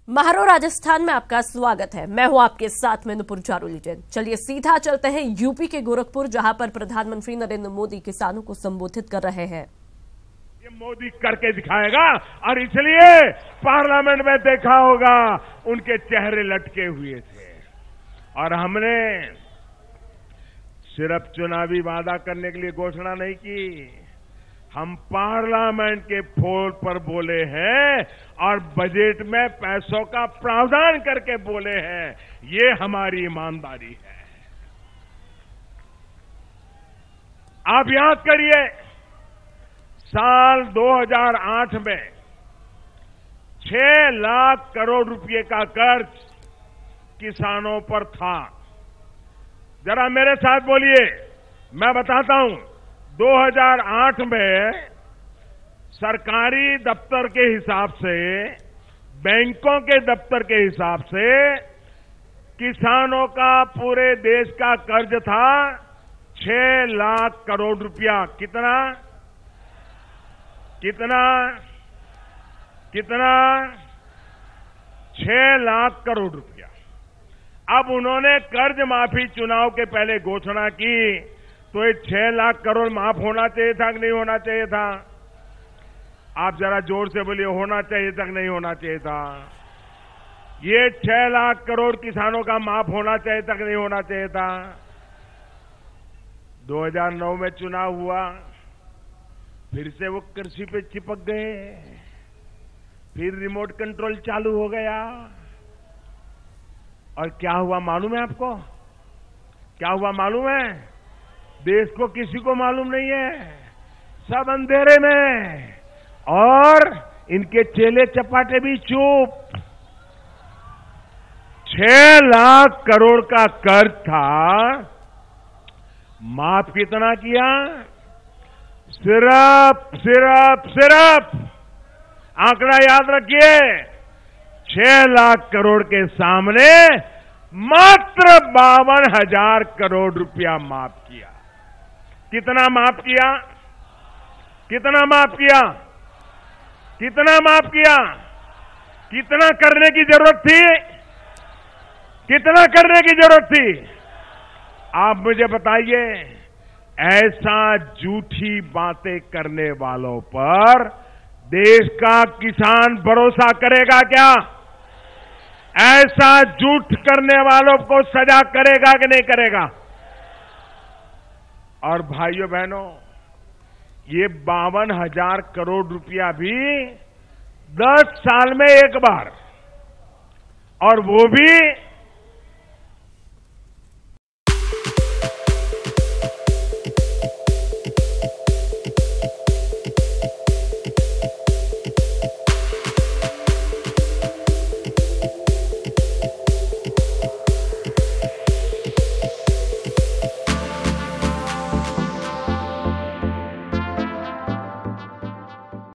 महारो राजस्थान में आपका स्वागत है। मैं हूं आपके साथ में नुपुर जारोली जैन। चलिए सीधा चलते हैं यूपी के गोरखपुर, जहां पर प्रधानमंत्री नरेंद्र मोदी किसानों को संबोधित कर रहे हैं। ये मोदी करके दिखाएगा और इसलिए पार्लियामेंट में देखा होगा उनके चेहरे लटके हुए थे। और हमने सिर्फ चुनावी वादा करने के लिए घोषणा नहीं की, हम पार्लियामेंट के फ्लोर पर बोले हैं और बजट में पैसों का प्रावधान करके बोले हैं। ये हमारी ईमानदारी है। आप याद करिए, साल 2008 में 6 लाख करोड़ रुपए का कर्ज किसानों पर था। जरा मेरे साथ बोलिए, मैं बताता हूं। 2008 में सरकारी दफ्तर के हिसाब से, बैंकों के दफ्तर के हिसाब से किसानों का पूरे देश का कर्ज था 6 लाख करोड़ रुपया। कितना कितना कितना 6 लाख करोड़ रुपया। अब उन्होंने कर्ज माफी चुनाव के पहले घोषणा की, तो ये 6 लाख करोड़ माफ होना चाहिए था कि नहीं होना चाहिए था? आप जरा जोर से बोलिए, होना चाहिए था कि नहीं होना चाहिए था? ये 6 लाख करोड़ किसानों का माफ होना चाहिए था कि नहीं होना चाहिए था? 2009 में चुनाव हुआ, फिर से वो कृषि पे चिपक गए, फिर रिमोट कंट्रोल चालू हो गया। और क्या हुआ मालूम है आपको? क्या हुआ मालूम है? देश को किसी को मालूम नहीं है, सब अंधेरे में, और इनके चेले चपाटे भी चुप। 6 लाख करोड़ का कर्ज था, माफ कितना किया? सिर्फ आंकड़ा याद रखिए, 6 लाख करोड़ के सामने मात्र 52,000 करोड़ रुपया माफ किया। कितना माफ किया? कितना माफ किया? कितना माफ किया? कितना करने की जरूरत थी? कितना करने की जरूरत थी? आप मुझे बताइए। ऐसा झूठी बातें करने वालों पर देश का किसान भरोसा करेगा क्या? ऐसा झूठ करने वालों को सजा करेगा कि नहीं करेगा? और भाइयों बहनों, ये 52,000 करोड़ रुपया भी 10 साल में एक बार, और वो भी